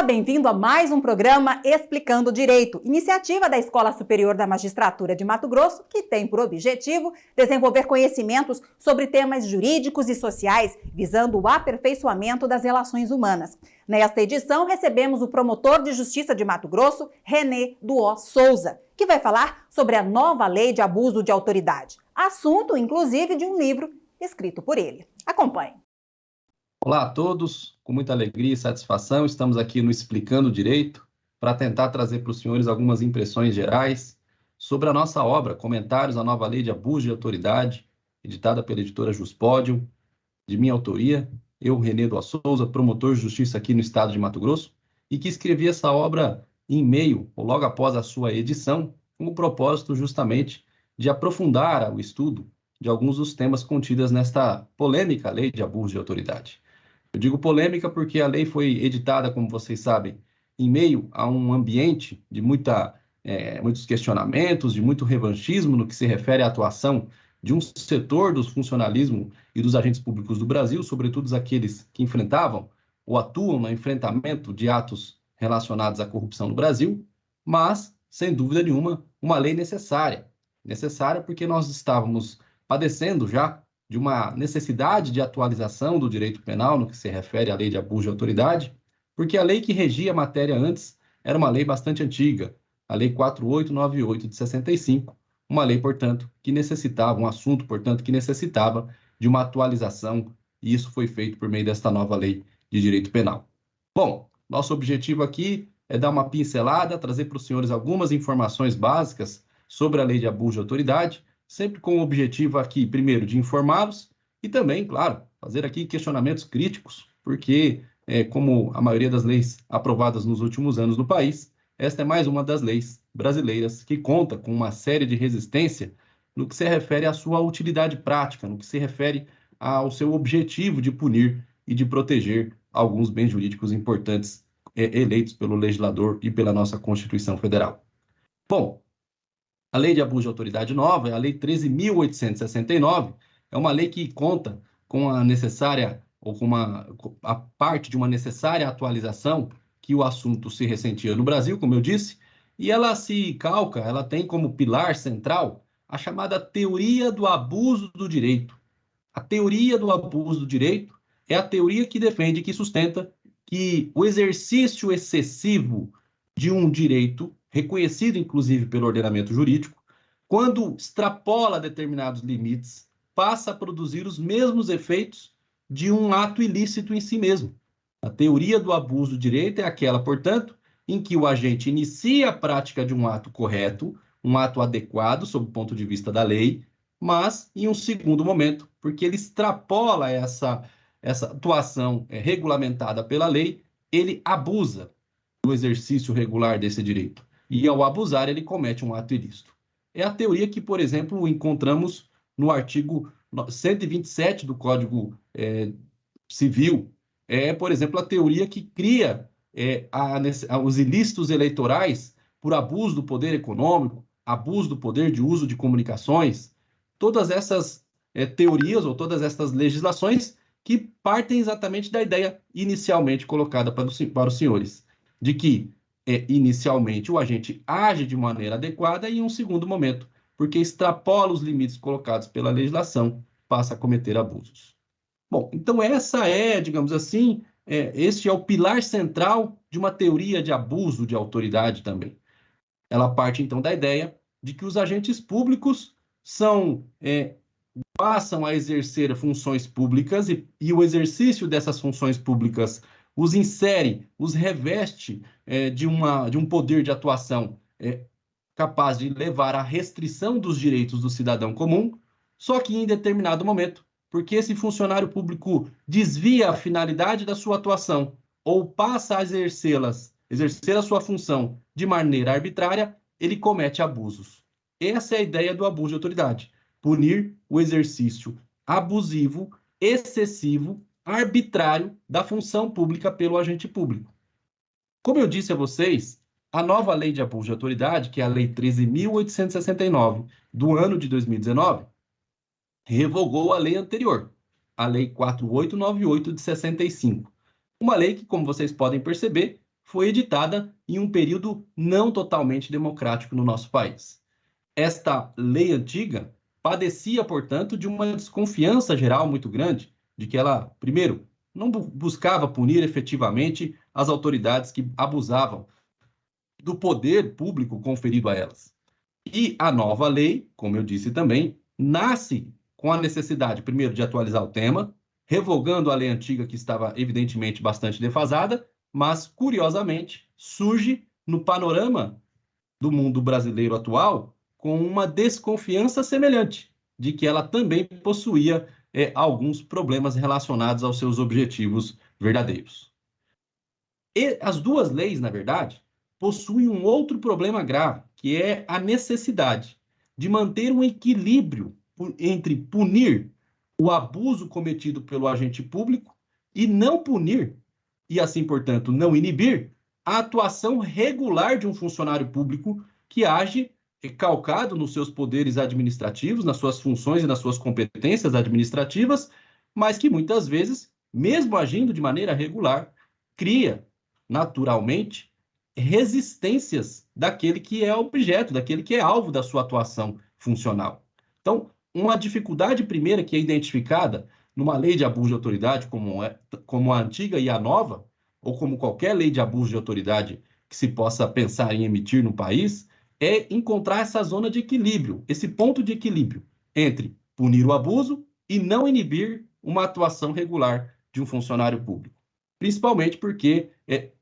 Olá, bem-vindo a mais um programa Explicando Direito, iniciativa da Escola Superior da Magistratura de Mato Grosso, que tem por objetivo desenvolver conhecimentos sobre temas jurídicos e sociais, visando o aperfeiçoamento das relações humanas. Nesta edição, recebemos o promotor de Justiça de Mato Grosso, René Duó Souza, que vai falar sobre a nova lei de abuso de autoridade, assunto, inclusive, de um livro escrito por ele. Acompanhe. Olá a todos, com muita alegria e satisfação, estamos aqui no Explicando Direito para tentar trazer para os senhores algumas impressões gerais sobre a nossa obra, comentários à nova lei de abuso de autoridade, editada pela editora Juspodium, de minha autoria, eu, René Duó Souza, promotor de justiça aqui no estado de Mato Grosso, e que escrevi essa obra em meio ou logo após a sua edição, com o propósito justamente de aprofundar o estudo de alguns dos temas contidos nesta polêmica lei de abuso de autoridade. Eu digo polêmica porque a lei foi editada, como vocês sabem, em meio a um ambiente de muitos questionamentos, de muito revanchismo no que se refere à atuação de um setor do funcionalismo e dos agentes públicos do Brasil, sobretudo aqueles que enfrentavam ou atuam no enfrentamento de atos relacionados à corrupção no Brasil, mas, sem dúvida nenhuma, uma lei necessária. Necessária porque nós estávamos padecendo já de uma necessidade de atualização do direito penal no que se refere à lei de abuso de autoridade, porque a lei que regia a matéria antes era uma lei bastante antiga, a Lei 4898 de 65, uma lei, portanto, que necessitava, um assunto, portanto, que necessitava de uma atualização, e isso foi feito por meio desta nova lei de direito penal. Bom, nosso objetivo aqui é dar uma pincelada, trazer para os senhores algumas informações básicas sobre a lei de abuso de autoridade, sempre com o objetivo aqui, primeiro, de informá-los e também, claro, fazer aqui questionamentos críticos, porque, como a maioria das leis aprovadas nos últimos anos no país, esta é mais uma das leis brasileiras que conta com uma série de resistência no que se refere à sua utilidade prática, no que se refere ao seu objetivo de punir e de proteger alguns bens jurídicos importantes eleitos pelo legislador e pela nossa Constituição Federal. Bom, a Lei de Abuso de Autoridade nova é a Lei 13.869, é uma lei que conta com a necessária, ou com a parte de uma necessária atualização que o assunto se ressentia no Brasil, como eu disse, e ela se calca, ela tem como pilar central a chamada teoria do abuso do direito. A teoria do abuso do direito é a teoria que defende, que sustenta que o exercício excessivo de um direito, reconhecido inclusive pelo ordenamento jurídico, quando extrapola determinados limites, passa a produzir os mesmos efeitos de um ato ilícito em si mesmo. A teoria do abuso do direito é aquela, portanto, em que o agente inicia a prática de um ato correto, um ato adequado sob o ponto de vista da lei, mas em um segundo momento, porque ele extrapola essa atuação regulamentada pela lei, ele abusa do exercício regular desse direito. E ao abusar, ele comete um ato ilícito. É a teoria que, por exemplo, encontramos no artigo 127 do Código Civil. É, por exemplo, a teoria que cria os ilícitos eleitorais por abuso do poder econômico, abuso do poder de uso de comunicações. Todas essas teorias ou todas essas legislações que partem exatamente da ideia inicialmente colocada para os senhores, de que, inicialmente, o agente age de maneira adequada e, em um segundo momento, porque extrapola os limites colocados pela legislação, passa a cometer abusos. Bom, então essa digamos assim, este é o pilar central de uma teoria de abuso de autoridade também. Ela parte, então, da ideia de que os agentes públicos passam a exercer funções públicas e o exercício dessas funções públicas os insere, os reveste de um poder de atuação capaz de levar à restrição dos direitos do cidadão comum, só que em determinado momento, porque esse funcionário público desvia a finalidade da sua atuação ou passa a exercer a sua função de maneira arbitrária, ele comete abusos. Essa é a ideia do abuso de autoridade. Punir o exercício abusivo, excessivo, arbitrário da função pública pelo agente público. Como eu disse a vocês, a nova lei de abuso de autoridade, que é a Lei 13.869, do ano de 2019, revogou a lei anterior, a Lei 4898 de 65. Uma lei que, como vocês podem perceber, foi editada em um período não totalmente democrático no nosso país. Esta lei antiga padecia, portanto, de uma desconfiança geral muito grande, de que ela, primeiro, não buscava punir efetivamente as autoridades que abusavam do poder público conferido a elas. E a nova lei, como eu disse também, nasce com a necessidade, primeiro, de atualizar o tema, revogando a lei antiga que estava, evidentemente, bastante defasada, mas, curiosamente, surge no panorama do mundo brasileiro atual com uma desconfiança semelhante, de que ela também possuía alguns problemas relacionados aos seus objetivos verdadeiros. E as duas leis, na verdade, possuem um outro problema grave, que é a necessidade de manter um equilíbrio entre punir o abuso cometido pelo agente público e não punir, e assim, portanto, não inibir, a atuação regular de um funcionário público que age calcado nos seus poderes administrativos, nas suas funções e nas suas competências administrativas, mas que muitas vezes, mesmo agindo de maneira regular, cria naturalmente resistências daquele que é objeto, daquele que é alvo da sua atuação funcional. Então, uma dificuldade primeira que é identificada numa lei de abuso de autoridade, como a antiga e a nova, ou como qualquer lei de abuso de autoridade que se possa pensar em emitir no país, é encontrar essa zona de equilíbrio, esse ponto de equilíbrio entre punir o abuso e não inibir uma atuação regular de um funcionário público. Principalmente porque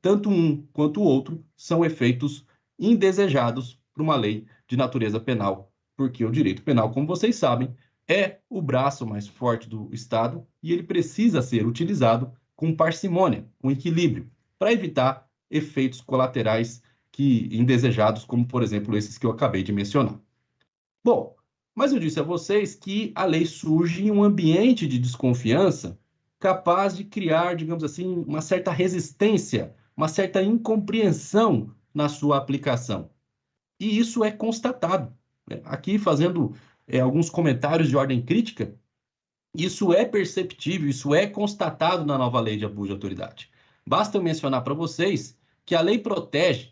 tanto um quanto o outro são efeitos indesejados para uma lei de natureza penal, porque o direito penal, como vocês sabem, é o braço mais forte do Estado e ele precisa ser utilizado com parcimônia, com equilíbrio, para evitar efeitos colaterais indesejados, como, por exemplo, esses que eu acabei de mencionar. Bom, mas eu disse a vocês que a lei surge em um ambiente de desconfiança capaz de criar, digamos assim, uma certa resistência, uma certa incompreensão na sua aplicação. E isso é constatado. Aqui, fazendo alguns comentários de ordem crítica, isso é perceptível, isso é constatado na nova lei de abuso de autoridade. Basta eu mencionar para vocês que a lei protege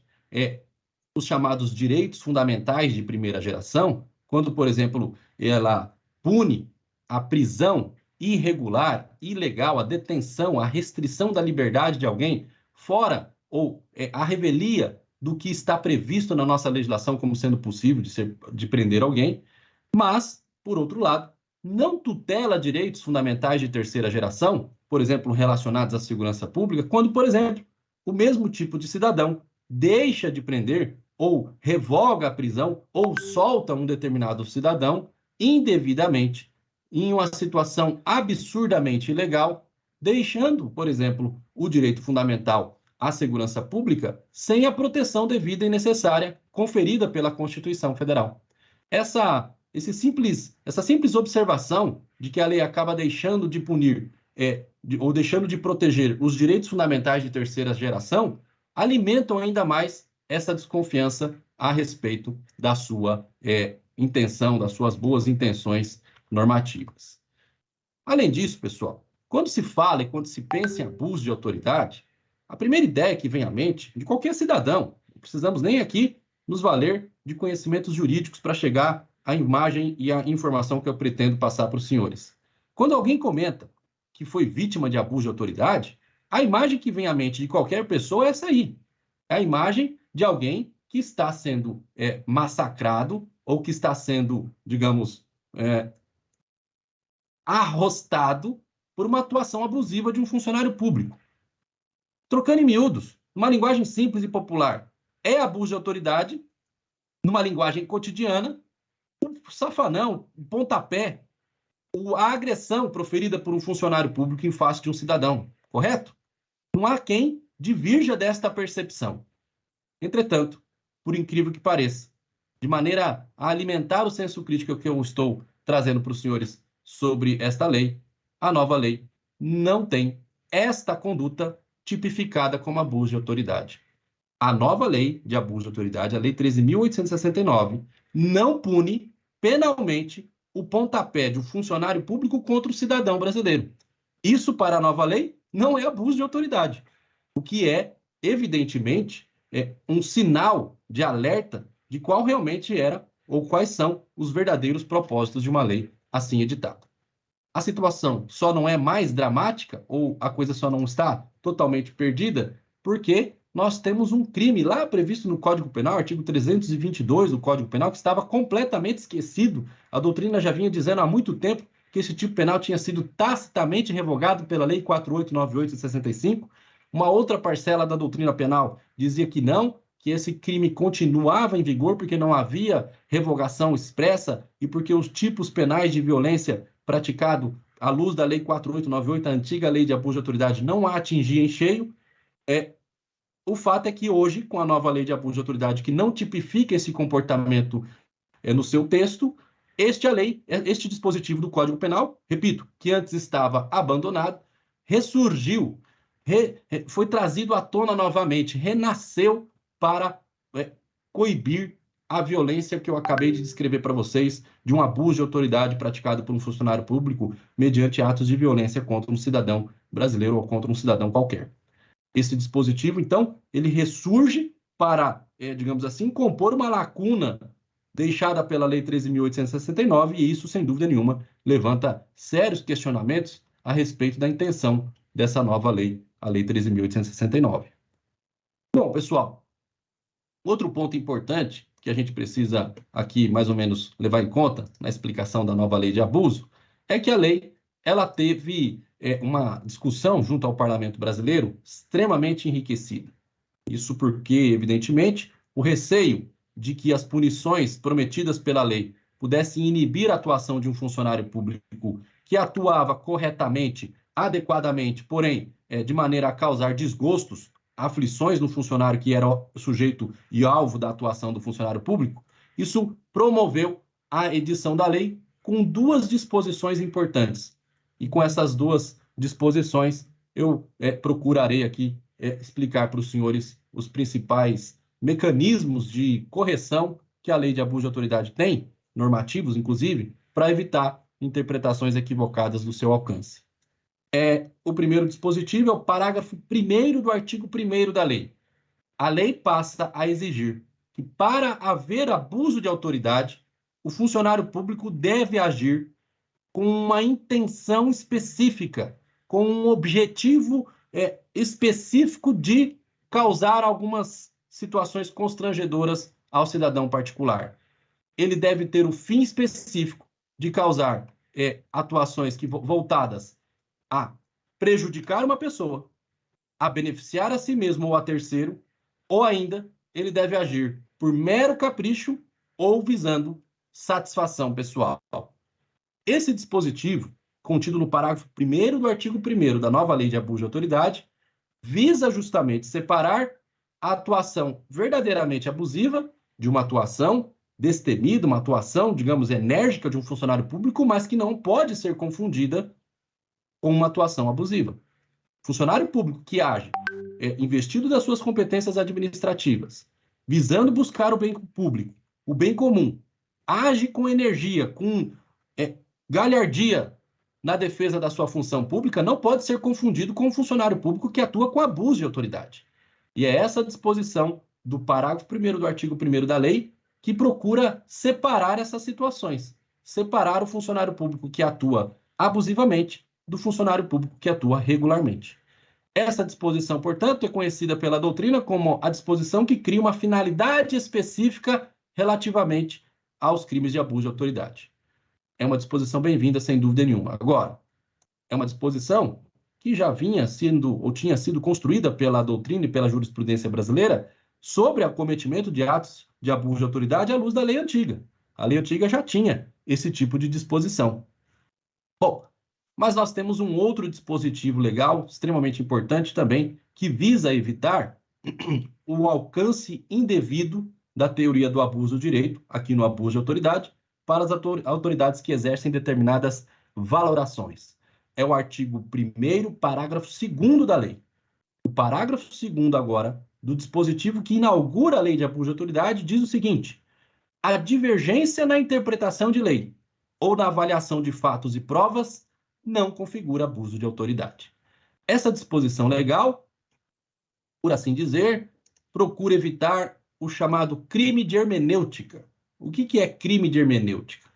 os chamados direitos fundamentais de primeira geração, quando, por exemplo, ela pune a prisão irregular, ilegal, a detenção, a restrição da liberdade de alguém fora ou a revelia do que está previsto na nossa legislação como sendo possível de prender alguém, mas, por outro lado, não tutela direitos fundamentais de terceira geração, por exemplo, relacionados à segurança pública, quando, por exemplo, o mesmo tipo de cidadão deixa de prender ou revoga a prisão ou solta um determinado cidadão indevidamente em uma situação absurdamente ilegal, deixando, por exemplo, o direito fundamental à segurança pública sem a proteção devida e necessária conferida pela Constituição Federal. Essa simples observação de que a lei acaba deixando de punir ou deixando de proteger os direitos fundamentais de terceira geração alimentam ainda mais essa desconfiança a respeito da sua intenção, das suas boas intenções normativas. Além disso, pessoal, quando se fala e quando se pensa em abuso de autoridade, a primeira ideia que vem à mente de qualquer cidadão, não precisamos nem aqui nos valer de conhecimentos jurídicos para chegar à imagem e à informação que eu pretendo passar para os senhores. Quando alguém comenta que foi vítima de abuso de autoridade, a imagem que vem à mente de qualquer pessoa é essa aí. É a imagem de alguém que está sendo massacrado ou que está sendo, digamos, arrostado por uma atuação abusiva de um funcionário público. Trocando em miúdos, numa linguagem simples e popular, é abuso de autoridade, numa linguagem cotidiana, o safanão, o pontapé, a agressão proferida por um funcionário público em face de um cidadão, correto? Não há quem divirja desta percepção. Entretanto, por incrível que pareça, de maneira a alimentar o senso crítico que eu estou trazendo para os senhores sobre esta lei, a nova lei não tem esta conduta tipificada como abuso de autoridade. A nova lei de abuso de autoridade, a Lei 13.869, não pune penalmente o pontapé de um funcionário público contra o cidadão brasileiro. Isso, para a nova lei, não é abuso de autoridade. O que é evidentemente, um sinal de alerta de qual realmente era ou quais são os verdadeiros propósitos de uma lei assim editada. A situação só não é mais dramática, ou a coisa só não está totalmente perdida, porque nós temos um crime lá previsto no Código Penal, artigo 322 do Código Penal, que estava completamente esquecido. A doutrina já vinha dizendo há muito tempo que esse tipo penal tinha sido tacitamente revogado pela Lei 4898 de 65. Uma outra parcela da doutrina penal dizia que não, que esse crime continuava em vigor porque não havia revogação expressa e porque os tipos penais de violência praticado à luz da Lei 4898, a antiga Lei de Abuso de Autoridade, não a atingia em cheio. O fato é que hoje, com a nova Lei de Abuso de Autoridade, que não tipifica esse comportamento no seu texto, este dispositivo do Código Penal, repito, que antes estava abandonado, ressurgiu, foi trazido à tona novamente, renasceu para coibir a violência que eu acabei de descrever para vocês, de um abuso de autoridade praticado por um funcionário público mediante atos de violência contra um cidadão brasileiro ou contra um cidadão qualquer. Esse dispositivo, então, ele ressurge para, digamos assim, compor uma lacuna deixada pela Lei 13.869, e isso, sem dúvida nenhuma, levanta sérios questionamentos a respeito da intenção dessa nova lei, a Lei 13.869. Bom, pessoal, outro ponto importante que a gente precisa aqui, mais ou menos, levar em conta na explicação da nova lei de abuso, é que a lei ela teve uma discussão junto ao Parlamento brasileiro extremamente enriquecida. Isso porque, evidentemente, o receio de que as punições prometidas pela lei pudessem inibir a atuação de um funcionário público que atuava corretamente, adequadamente, porém, de maneira a causar desgostos, aflições no funcionário que era sujeito e alvo da atuação do funcionário público, isso promoveu a edição da lei com duas disposições importantes. E com essas duas disposições, eu procurarei aqui explicar para os senhores os principais mecanismos de correção que a lei de abuso de autoridade tem, normativos inclusive, para evitar interpretações equivocadas do seu alcance. O primeiro dispositivo é o parágrafo 1º do artigo 1º da lei. A lei passa a exigir que, para haver abuso de autoridade, o funcionário público deve agir com uma intenção específica, com um objetivo específico de causar algumas situações constrangedoras ao cidadão particular. Ele deve ter o fim específico de causar atuações voltadas a prejudicar uma pessoa, a beneficiar a si mesmo ou a terceiro, ou ainda ele deve agir por mero capricho ou visando satisfação pessoal. Esse dispositivo, contido no parágrafo 1º do artigo 1º da nova lei de abuso de autoridade, visa justamente separar a atuação verdadeiramente abusiva de uma atuação destemida, uma atuação, digamos, enérgica de um funcionário público, mas que não pode ser confundida com uma atuação abusiva. Funcionário público que age investido das suas competências administrativas, visando buscar o bem público, o bem comum, age com energia, com galhardia na defesa da sua função pública, não pode ser confundido com um funcionário público que atua com abuso de autoridade. E é essa disposição do parágrafo 1º do artigo 1º da lei que procura separar essas situações, separar o funcionário público que atua abusivamente do funcionário público que atua regularmente. Essa disposição, portanto, é conhecida pela doutrina como a disposição que cria uma finalidade específica relativamente aos crimes de abuso de autoridade. É uma disposição bem-vinda, sem dúvida nenhuma. Agora, é uma disposição que já vinha sendo, ou tinha sido construída pela doutrina e pela jurisprudência brasileira sobre acometimento de atos de abuso de autoridade à luz da lei antiga. A lei antiga já tinha esse tipo de disposição. Bom, mas nós temos um outro dispositivo legal, extremamente importante também, que visa evitar o alcance indevido da teoria do abuso do direito, aqui no abuso de autoridade, para as autoridades que exercem determinadas valorações. É o artigo 1º, parágrafo 2º da lei. O parágrafo 2º agora, do dispositivo que inaugura a lei de abuso de autoridade, diz o seguinte: a divergência na interpretação de lei ou na avaliação de fatos e provas não configura abuso de autoridade. Essa disposição legal por assim dizer, procura evitar o chamado crime de hermenêutica. O que é crime de hermenêutica?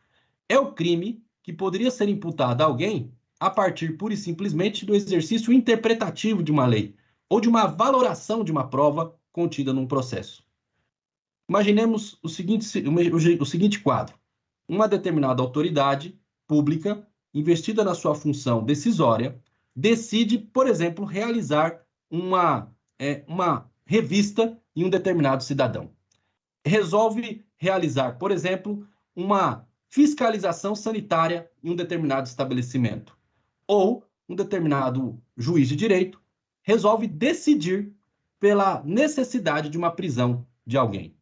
É o crime que poderia ser imputado a alguém a partir pura e simplesmente do exercício interpretativo de uma lei ou de uma valoração de uma prova contida num processo. Imaginemos o seguinte quadro. Uma determinada autoridade pública, investida na sua função decisória, decide, por exemplo, realizar uma revista em um determinado cidadão. Resolve realizar, por exemplo, uma fiscalização sanitária em um determinado estabelecimento. Ou um determinado juiz de direito resolve decidir pela necessidade de uma prisão de alguém.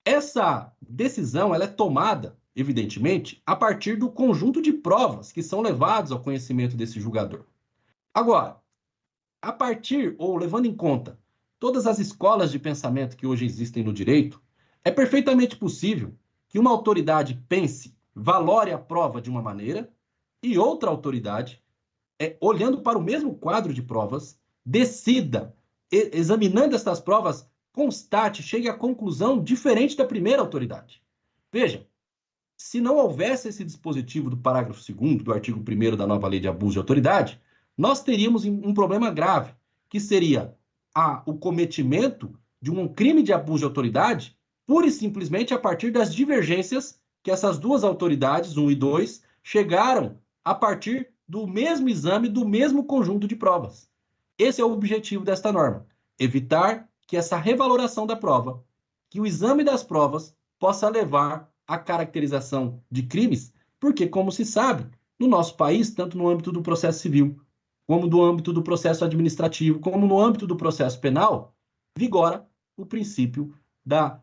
Essa decisão ela é tomada, evidentemente, a partir do conjunto de provas que são levados ao conhecimento desse julgador. Agora, a partir ou levando em conta todas as escolas de pensamento que hoje existem no direito, é perfeitamente possível que uma autoridade pense, valore a prova de uma maneira e outra autoridade, olhando para o mesmo quadro de provas, decida, examinando estas provas, constate, chegue à conclusão diferente da primeira autoridade. Veja, se não houvesse esse dispositivo do parágrafo 2º do artigo 1º da nova lei de abuso de autoridade, nós teríamos um problema grave, que seria o cometimento de um crime de abuso de autoridade pura e simplesmente a partir das divergências que essas duas autoridades, 1 e 2, chegaram a partir do mesmo exame, do mesmo conjunto de provas. Esse é o objetivo desta norma, evitar que essa revaloração da prova, que o exame das provas possa levar à caracterização de crimes, porque, como se sabe, no nosso país, tanto no âmbito do processo civil, como no âmbito do processo administrativo, como no âmbito do processo penal, vigora o princípio da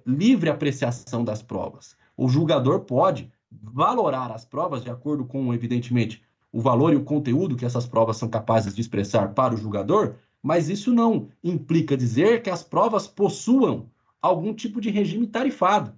livre apreciação das provas. O julgador pode valorar as provas de acordo com, evidentemente, o valor e o conteúdo que essas provas são capazes de expressar para o julgador, mas isso não implica dizer que as provas possuam algum tipo de regime tarifado.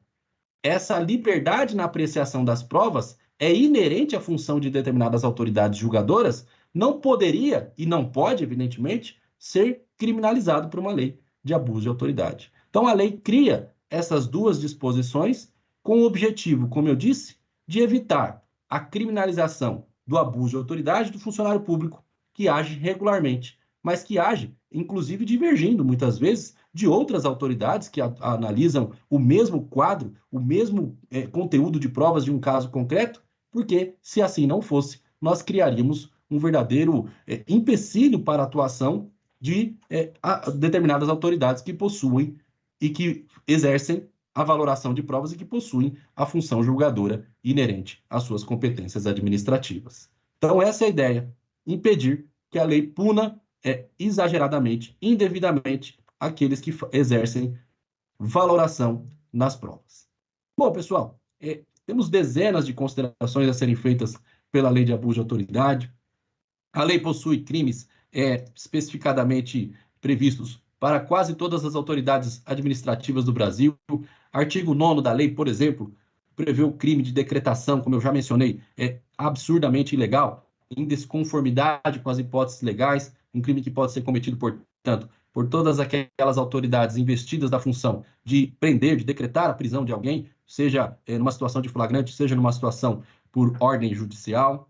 Essa liberdade na apreciação das provas é inerente à função de determinadas autoridades julgadoras, não poderia e não pode, evidentemente, ser criminalizado por uma lei de abuso de autoridade. Então, a lei cria essas duas disposições com o objetivo, como eu disse, de evitar a criminalização do abuso de autoridade do funcionário público que age regularmente, mas que age, inclusive, divergindo, muitas vezes, de outras autoridades que analisam o mesmo quadro, o mesmo conteúdo de provas de um caso concreto, porque, se assim não fosse, nós criaríamos um verdadeiro empecilho para a atuação de determinadas autoridades que possuem e que exercem a valoração de provas e que possuem a função julgadora inerente às suas competências administrativas. Então, essa é a ideia, impedir que a lei puna exageradamente, indevidamente, aqueles que exercem valoração nas provas. Bom, pessoal, temos dezenas de considerações a serem feitas pela lei de abuso de autoridade. A lei possui crimes especificadamente previstos para quase todas as autoridades administrativas do Brasil. Artigo 9º da lei, por exemplo, prevê o crime de decretação, como eu já mencionei, é absurdamente ilegal, em desconformidade com as hipóteses legais, um crime que pode ser cometido, portanto, por todas aquelas autoridades investidas da função de prender, de decretar a prisão de alguém, seja numa situação de flagrante, seja numa situação por ordem judicial.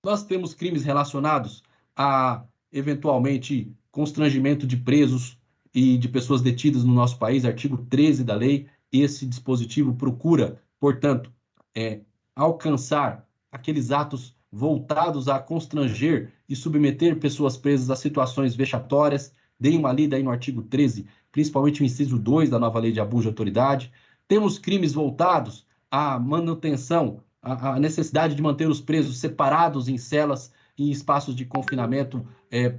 Nós temos crimes relacionados a, eventualmente, constrangimento de presos e de pessoas detidas no nosso país, artigo 13 da lei. Esse dispositivo procura, portanto, alcançar aqueles atos voltados a constranger e submeter pessoas presas a situações vexatórias. Deem uma lida aí no artigo 13, principalmente o inciso 2 da nova lei de abuso de autoridade. Temos crimes voltados à manutenção, à necessidade de manter os presos separados em celas, em espaços de confinamento,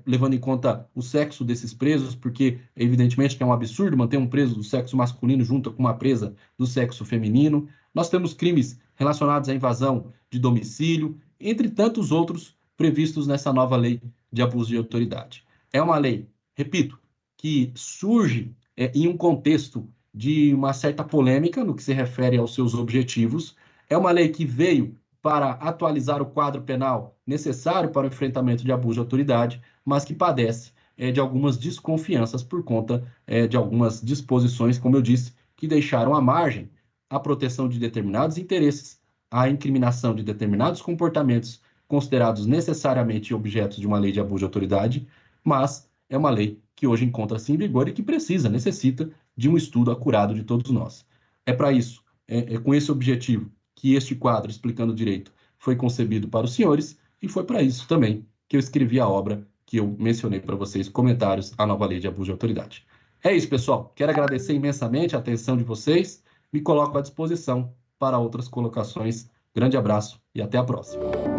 levando em conta o sexo desses presos, porque, evidentemente, que é um absurdo manter um preso do sexo masculino junto com uma presa do sexo feminino. Nós temos crimes relacionados à invasão de domicílio, entre tantos outros previstos nessa nova lei de abuso de autoridade. É uma lei, repito, que surge em um contexto de uma certa polêmica no que se refere aos seus objetivos. É uma lei que veio para atualizar o quadro penal necessário para o enfrentamento de abuso de autoridade, mas que padece de algumas desconfianças por conta de algumas disposições, como eu disse, que deixaram à margem a proteção de determinados interesses, a incriminação de determinados comportamentos considerados necessariamente objetos de uma lei de abuso de autoridade, mas é uma lei que hoje encontra-se em vigor e que necessita de um estudo acurado de todos nós. É para isso, com esse objetivo, que este quadro Explicando Direito foi concebido para os senhores, e foi para isso também que eu escrevi a obra que eu mencionei para vocês, Comentários à Nova Lei de Abuso de Autoridade. É isso, pessoal. Quero agradecer imensamente a atenção de vocês. Me coloco à disposição para outras colocações. Grande abraço e até a próxima.